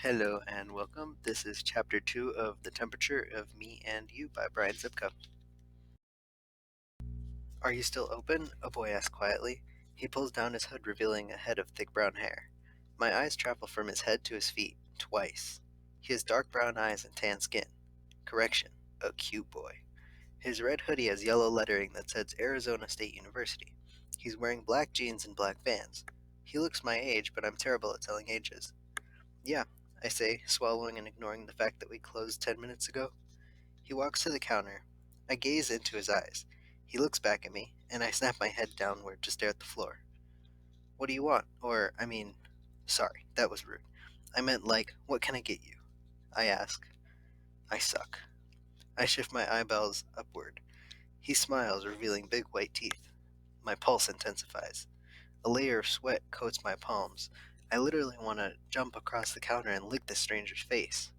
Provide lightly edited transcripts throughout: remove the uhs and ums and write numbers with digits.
Hello and welcome. This is Chapter 2 of The Temperature of Me and You by Brian Zepka. Are you still open? A boy asks quietly. He pulls down his hood, revealing a head of thick brown hair. My eyes travel from his head to his feet, twice. He has dark brown eyes and tan skin. Correction, a cute boy. His red hoodie has yellow lettering that says Arizona State University. He's wearing black jeans and black Vans. He looks my age, but I'm terrible at telling ages. Yeah, I say, swallowing and ignoring the fact that we closed 10 minutes ago. He walks to the counter. I gaze into his eyes. He looks back at me, and I snap my head downward to stare at the floor. What do you want? Sorry, that was rude. I meant, like, what can I get you? I ask. I suck. I shift my eyeballs upward. He smiles, revealing big white teeth. My pulse intensifies. A layer of sweat coats my palms. I literally want to jump across the counter and lick this stranger's face.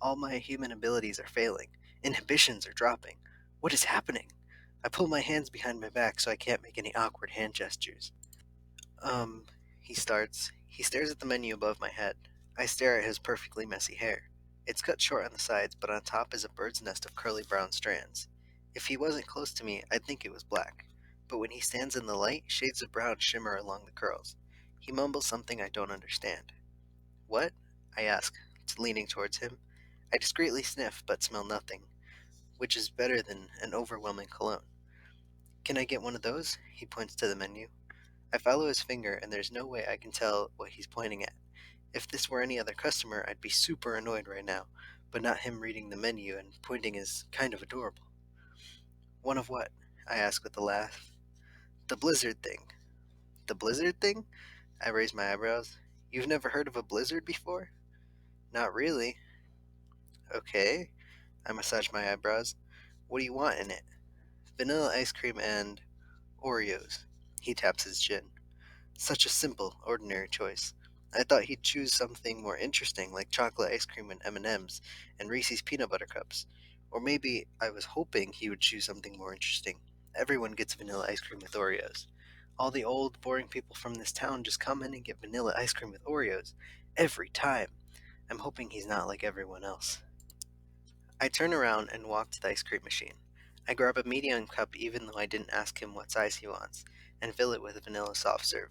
All my human abilities are failing. Inhibitions are dropping. What is happening? I pull my hands behind my back so I can't make any awkward hand gestures. Um, he starts. He stares at the menu above my head. I stare at his perfectly messy hair. It's cut short on the sides, but on top is a bird's nest of curly brown strands. If he wasn't close to me, I'd think it was black. But when he stands in the light, shades of brown shimmer along the curls. He mumbles something I don't understand. What? I ask, leaning towards him. I discreetly sniff, but smell nothing, which is better than an overwhelming cologne. Can I get one of those? He points to the menu. I follow his finger, and there's no way I can tell what he's pointing at. If this were any other customer, I'd be super annoyed right now, but not him reading the menu and pointing is kind of adorable. One of what? I ask with a laugh. The blizzard thing. The blizzard thing? I raise my eyebrows. You've never heard of a blizzard before? Not really. Okay. I massage my eyebrows. What do you want in it? Vanilla ice cream and Oreos. He taps his chin. Such a simple, ordinary choice. I thought he'd choose something more interesting like chocolate ice cream and M&Ms and Reese's peanut butter cups. Or maybe I was hoping he would choose something more interesting. Everyone gets vanilla ice cream with Oreos. All the old, boring people from this town just come in and get vanilla ice cream with Oreos. Every time. I'm hoping he's not like everyone else. I turn around and walk to the ice cream machine. I grab a medium cup even though I didn't ask him what size he wants, and fill it with vanilla soft serve.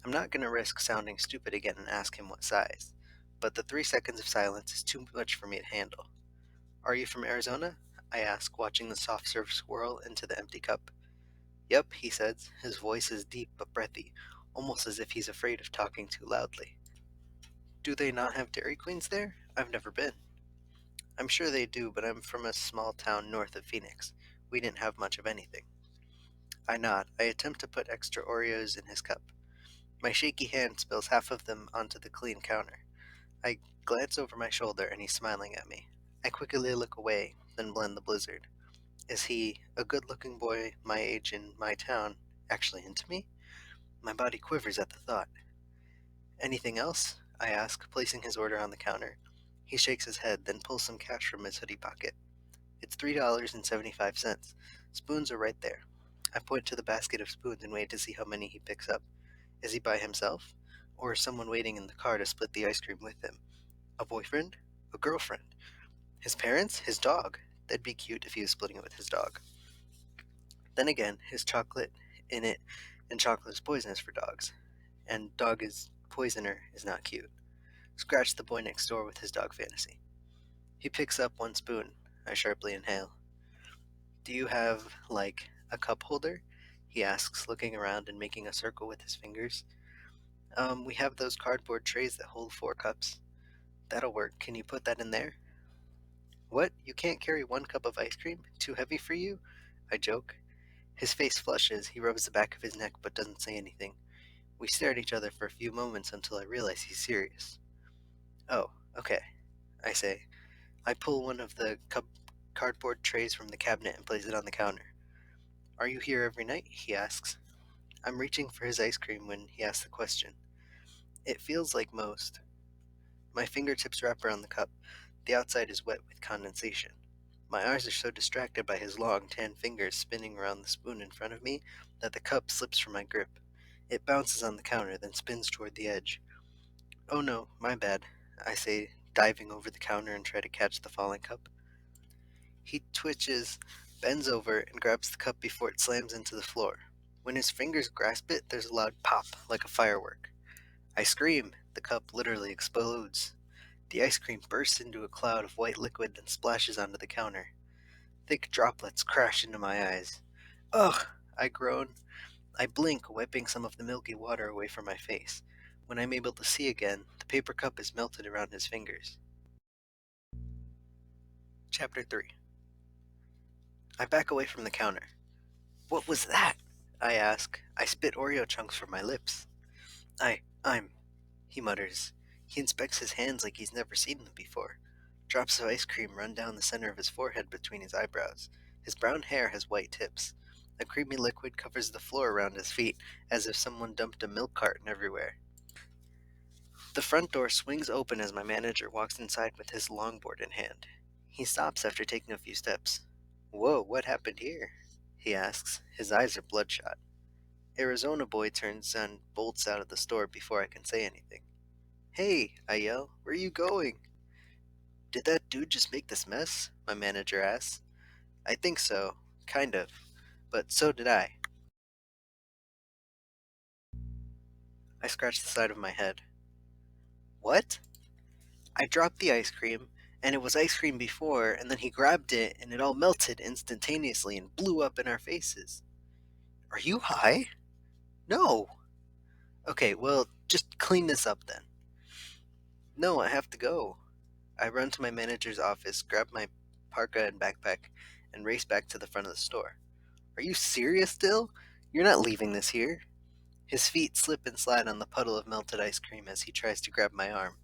I'm not going to risk sounding stupid again and ask him what size, but the 3 seconds of silence is too much for me to handle. Are you from Arizona? I ask, watching the soft serve swirl into the empty cup. Yep, he says. His voice is deep but breathy, almost as if he's afraid of talking too loudly. Do they not have Dairy Queens there? I've never been. I'm sure they do, but I'm from a small town north of Phoenix. We didn't have much of anything. I nod. I attempt to put extra Oreos in his cup. My shaky hand spills half of them onto the clean counter. I glance over my shoulder and he's smiling at me. I quickly look away, then blend the blizzard. Is he, a good looking boy my age in my town, actually into me? My body quivers at the thought. Anything else? I ask, placing his order on the counter. He shakes his head, then pulls some cash from his hoodie pocket. It's $3.75. Spoons are right there. I point to the basket of spoons and wait to see how many he picks up. Is he by himself? Or is someone waiting in the car to split the ice cream with him? A boyfriend? A girlfriend? His parents? His dog? That'd be cute if he was splitting it with his dog. Then again, his chocolate in it, and chocolate is poisonous for dogs. And dog is poisoner is not cute. Scratch the boy next door with his dog fantasy. He picks up one spoon. I sharply inhale. Do you have, like, a cup holder? He asks, looking around and making a circle with his fingers. We have those cardboard trays that hold 4 cups. That'll work. Can you put that in there? What? You can't carry 1 cup of ice cream? Too heavy for you? I joke. His face flushes. He rubs the back of his neck but doesn't say anything. We stare at each other for a few moments until I realize he's serious. Oh, okay, I say. I pull one of the cardboard trays from the cabinet and place it on the counter. Are you here every night? He asks. I'm reaching for his ice cream when he asks the question. It feels like most. My fingertips wrap around the cup. The outside is wet with condensation. My eyes are so distracted by his long, tan fingers spinning around the spoon in front of me that the cup slips from my grip. It bounces on the counter, then spins toward the edge. Oh no, my bad. I say, diving over the counter and try to catch the falling cup. He twitches, bends over, and grabs the cup before it slams into the floor. When his fingers grasp it, there's a loud pop, like a firework. I scream. The cup literally explodes. The ice cream bursts into a cloud of white liquid and splashes onto the counter. Thick droplets crash into my eyes. Ugh! I groan. I blink, wiping some of the milky water away from my face. When I'm able to see again, the paper cup is melted around his fingers. Chapter 3. I back away from the counter. What was that? I ask. I spit Oreo chunks from my lips. I'm. He mutters. He inspects his hands like he's never seen them before. Drops of ice cream run down the center of his forehead between his eyebrows. His brown hair has white tips. A creamy liquid covers the floor around his feet, as if someone dumped a milk carton everywhere. The front door swings open as my manager walks inside with his longboard in hand. He stops after taking a few steps. Whoa, what happened here? He asks. His eyes are bloodshot. Arizona boy turns and bolts out of the store before I can say anything. Hey, I yell, where are you going? Did that dude just make this mess? My manager asks. I think so, kind of, but so did I. I scratch the side of my head. What? I dropped the ice cream, and it was ice cream before, and then he grabbed it, and it all melted instantaneously and blew up in our faces. Are you high? No. Okay, well, just clean this up then. No, I have to go. I run to my manager's office, grab my parka and backpack, and race back to the front of the store. Are you serious still? You're not leaving this here. His feet slip and slide on the puddle of melted ice cream as he tries to grab my arm.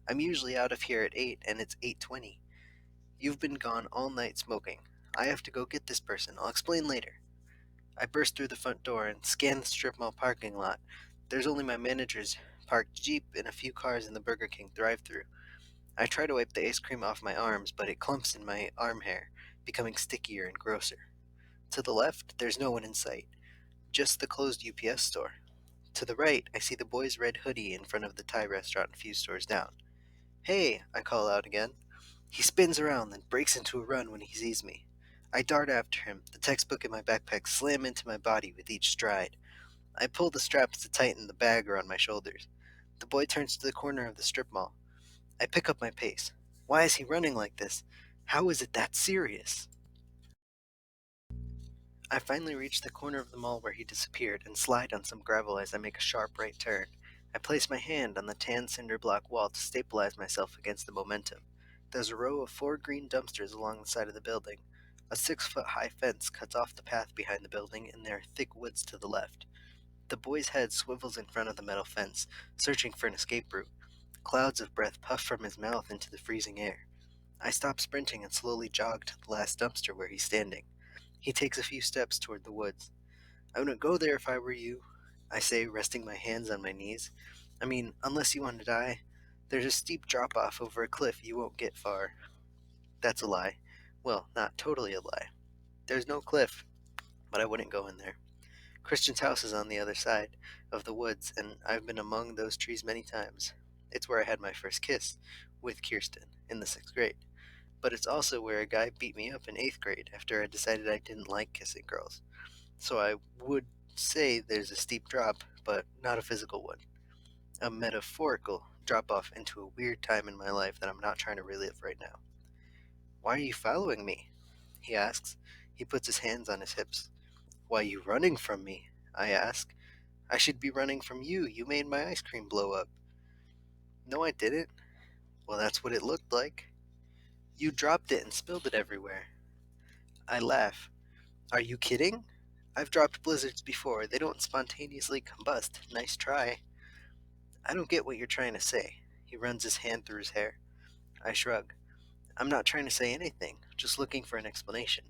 I'm usually out of here at 8 and it's 8:20. You've been gone all night smoking. I have to go get this person. I'll explain later. I burst through the front door and scan the strip mall parking lot. There's only my manager's parked Jeep and a few cars in the Burger King drive-thru. I try to wipe the ice cream off my arms, but it clumps in my arm hair, becoming stickier and grosser. To the left, there's no one in sight, just the closed UPS store. To the right, I see the boy's red hoodie in front of the Thai restaurant a few stores down. Hey, I call out again. He spins around, then breaks into a run when he sees me. I dart after him, the textbook in my backpack slam into my body with each stride. I pull the straps to tighten the bag around my shoulders. The boy turns to the corner of the strip mall. I pick up my pace. Why is he running like this? How is it that serious? I finally reach the corner of the mall where he disappeared and slide on some gravel as I make a sharp right turn. I place my hand on the tan cinder block wall to stabilize myself against the momentum. There's a row of 4 green dumpsters along the side of the building. A 6-foot high fence cuts off the path behind the building, and there are thick woods to the left. The boy's head swivels in front of the metal fence, searching for an escape route. Clouds of breath puff from his mouth into the freezing air. I stop sprinting and slowly jog to the last dumpster where he's standing. He takes a few steps toward the woods. I wouldn't go there if I were you, I say, resting my hands on my knees. I mean, unless you want to die. There's a steep drop off over a cliff you won't get far. That's a lie. Well, not totally a lie. There's no cliff, but I wouldn't go in there. Christian's house is on the other side of the woods, and I've been among those trees many times. It's where I had my first kiss, with Kirsten, in the 6th grade. But it's also where a guy beat me up in 8th grade after I decided I didn't like kissing girls. So I would say there's a steep drop, but not a physical one. A metaphorical drop off into a weird time in my life that I'm not trying to relive right now. Why are you following me? He asks. He puts his hands on his hips. Why are you running from me? I ask. I should be running from you. You made my ice cream blow up. No, I didn't. Well, that's what it looked like. You dropped it and spilled it everywhere. I laugh. Are you kidding? I've dropped blizzards before. They don't spontaneously combust. Nice try. I don't get what you're trying to say. He runs his hand through his hair. I shrug. I'm not trying to say anything, just looking for an explanation.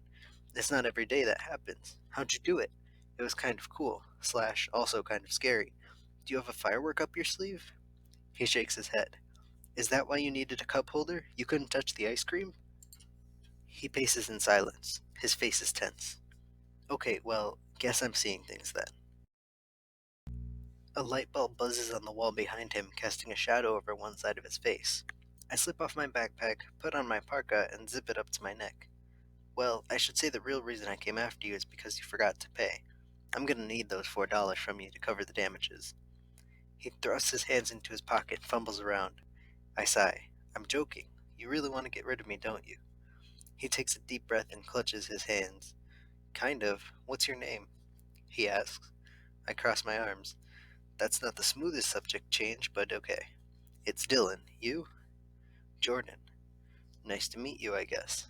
It's not every day that happens. How'd you do it? It was kind of cool, slash, also kind of scary. Do you have a firework up your sleeve? He shakes his head. Is that why you needed a cup holder? You couldn't touch the ice cream? He paces in silence. His face is tense. Okay, well, guess I'm seeing things then. A light bulb buzzes on the wall behind him, casting a shadow over one side of his face. I slip off my backpack, put on my parka, and zip it up to my neck. Well, I should say the real reason I came after you is because you forgot to pay. I'm gonna need those $4 from you to cover the damages. He thrusts his hands into his pocket, fumbles around. I sigh. I'm joking. You really want to get rid of me, don't you? He takes a deep breath and clutches his hands. Kind of. What's your name? He asks. I cross my arms. That's not the smoothest subject change, but okay. It's Dylan. You? Jordan. Nice to meet you, I guess.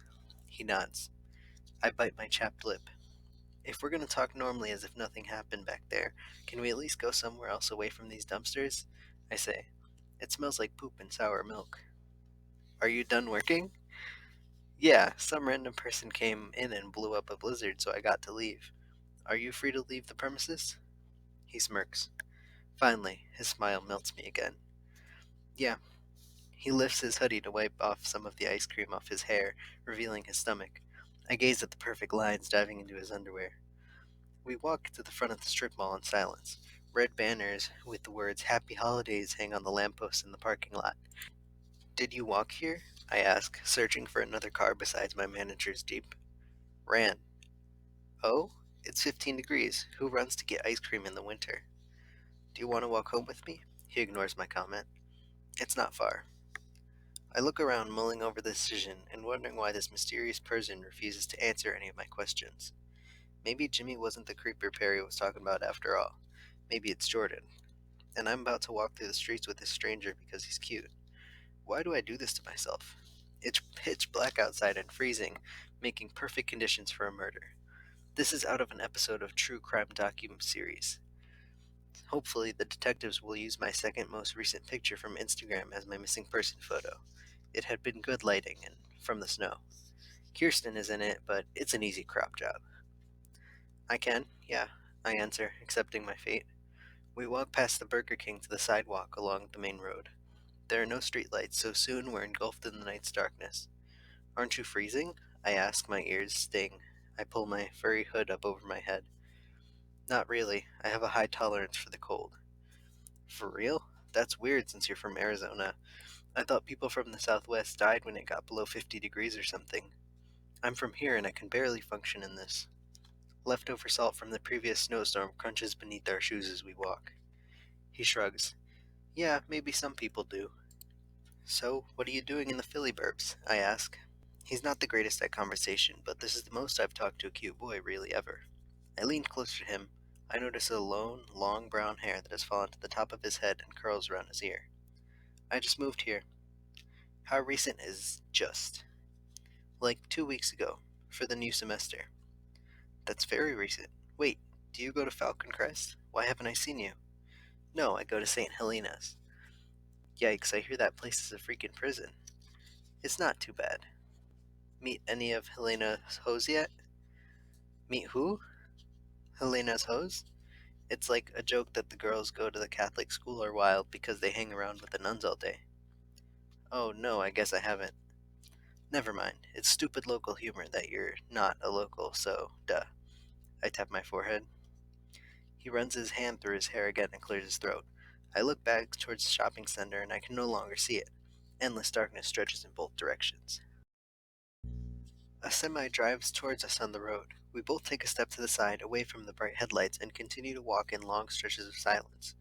He nods. I bite my chapped lip. If we're gonna talk normally as if nothing happened back there, can we at least go somewhere else away from these dumpsters? I say. It smells like poop and sour milk. Are you done working? Yeah, some random person came in and blew up a blizzard, so I got to leave. Are you free to leave the premises? He smirks. Finally, his smile melts me again. Yeah. He lifts his hoodie to wipe off some of the ice cream off his hair, revealing his stomach. I gaze at the perfect lines diving into his underwear. We walk to the front of the strip mall in silence. Red banners with the words Happy Holidays hang on the lampposts in the parking lot. Did you walk here? I ask, searching for another car besides my manager's Jeep. Ran. Oh? It's 15 degrees. Who runs to get ice cream in the winter? Do you want to walk home with me? He ignores my comment. It's not far. I look around, mulling over the decision and wondering why this mysterious person refuses to answer any of my questions. Maybe Jimmy wasn't the creeper Perry was talking about after all. Maybe it's Jordan. And I'm about to walk through the streets with this stranger because he's cute. Why do I do this to myself? It's pitch black outside and freezing, making perfect conditions for a murder. This is out of an episode of True Crime docu-series. Hopefully, the detectives will use my second most recent picture from Instagram as my missing person photo. It had been good lighting and from the snow. Kirsten is in it, but it's an easy crop job. I can, yeah, I answer, accepting my fate. We walk past the Burger King to the sidewalk along the main road. There are no streetlights, so soon we're engulfed in the night's darkness. Aren't you freezing? I ask, my ears sting. I pull my furry hood up over my head. Not really. I have a high tolerance for the cold. For real? That's weird since you're from Arizona. I thought people from the Southwest died when it got below 50 degrees or something. I'm from here and I can barely function in this. Leftover salt from the previous snowstorm crunches beneath our shoes as we walk. He shrugs. Yeah, maybe some people do. So, what are you doing in the Philly burbs? I ask. He's not the greatest at conversation, but this is the most I've talked to a cute boy really ever. I lean closer to him. I notice a lone, long brown hair that has fallen to the top of his head and curls around his ear. I just moved here. How recent is just? Like 2 weeks ago, for the new semester. That's very recent. Wait, do you go to Falcon Crest? Why haven't I seen you? No, I go to St. Helena's. Yikes, I hear that place is a freaking prison. It's not too bad. Meet any of Helena's hoes yet? Meet who? Helena's hoes? It's like a joke that the girls go to the Catholic school are wild because they hang around with the nuns all day. Oh no, I guess I haven't. Never mind. It's stupid local humor that you're not a local, so duh. I tap my forehead. He runs his hand through his hair again and clears his throat. I look back towards the shopping center and I can no longer see it. Endless darkness stretches in both directions. A semi drives towards us on the road. We both take a step to the side, away from the bright headlights, and continue to walk in long stretches of silence.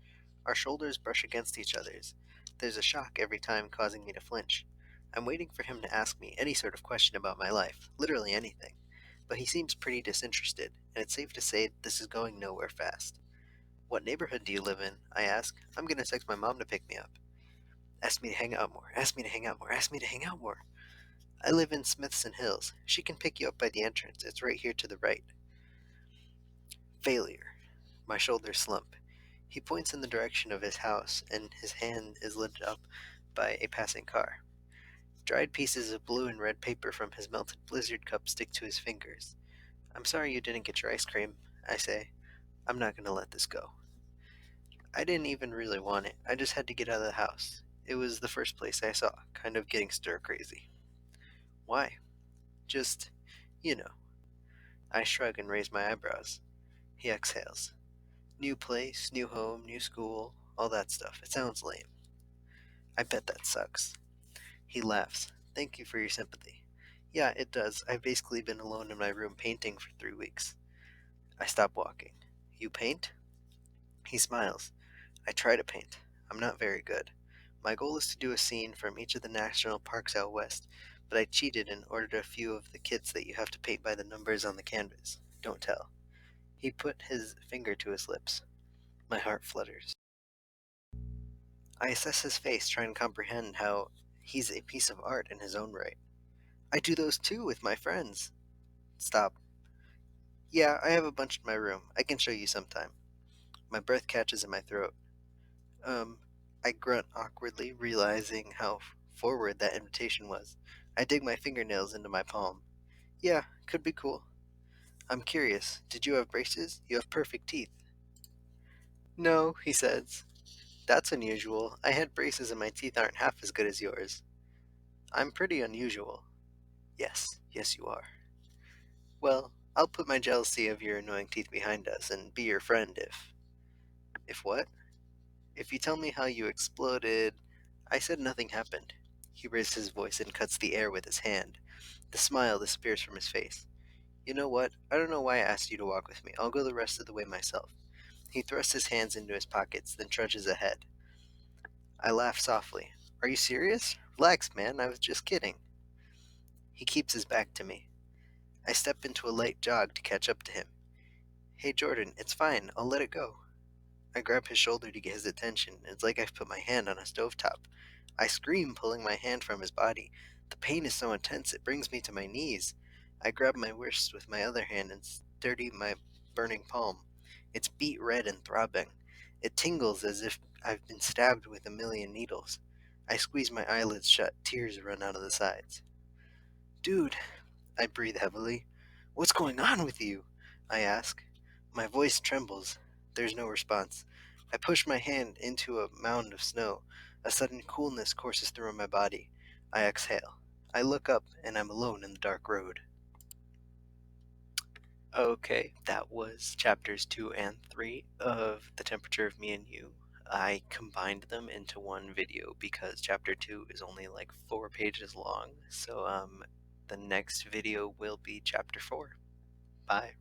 Our shoulders brush against each other's. There's a shock every time, causing me to flinch. I'm waiting for him to ask me any sort of question about my life, literally anything. But he seems pretty disinterested, and it's safe to say this is going nowhere fast. What neighborhood do you live in? I ask. I'm gonna text my mom to pick me up. Ask me to hang out more. Ask me to hang out more. Ask me to hang out more. I live in Smithson Hills. She can pick you up by the entrance. It's right here to the right. Failure. My shoulders slump. He points in the direction of his house, and his hand is lit up by a passing car. Dried pieces of blue and red paper from his melted blizzard cup stick to his fingers. I'm sorry you didn't get your ice cream, I say. I'm not going to let this go. I didn't even really want it. I just had to get out of the house. It was the first place I saw, kind of getting stir crazy. Why? Just, you know. I shrug and raise my eyebrows. He exhales. New place, new home, new school, all that stuff. It sounds lame. I bet that sucks. He laughs. Thank you for your sympathy. Yeah, it does. I've basically been alone in my room painting for 3 weeks. I stop walking. You paint? He smiles. I try to paint. I'm not very good. My goal is to do a scene from each of the national parks out west, but I cheated and ordered a few of the kits that you have to paint by the numbers on the canvas. Don't tell. He put his finger to his lips. My heart flutters. I assess his face, trying to comprehend how he's a piece of art in his own right. I do those too with my friends. Stop. Yeah, I have a bunch in my room. I can show you sometime. My breath catches in my throat. Um, I grunt awkwardly, realizing how forward that invitation was. I dig my fingernails into my palm. Yeah, could be cool. I'm curious. Did you have braces? You have perfect teeth. No, he says. That's unusual. I had braces and my teeth aren't half as good as yours. I'm pretty unusual. Yes, yes, you are. Well, I'll put my jealousy of your annoying teeth behind us and be your friend if. If what? If you tell me how you exploded. I said nothing happened. He raises his voice and cuts the air with his hand. The smile disappears from his face. You know what? I don't know why I asked you to walk with me. I'll go the rest of the way myself. He thrusts his hands into his pockets, then trudges ahead. I laugh softly. Are you serious? Relax, man. I was just kidding. He keeps his back to me. I step into a light jog to catch up to him. Hey, Jordan, it's fine. I'll let it go. I grab his shoulder to get his attention. It's like I've put my hand on a stovetop. I scream, pulling my hand from his body. The pain is so intense it brings me to my knees. I grab my wrist with my other hand and steady my burning palm. It's beet red and throbbing. It tingles as if I've been stabbed with a million needles. I squeeze my eyelids shut. Tears run out of the sides. Dude, I breathe heavily. What's going on with you? I ask. My voice trembles. There's no response. I push my hand into a mound of snow. A sudden coolness courses through my body. I exhale. I look up and I'm alone in the dark road. Okay, that was chapters 2 and 3 of The Temperature of Me and You. I combined them into one video because chapter 2 is only like 4 pages long. So the next video will be chapter 4. Bye.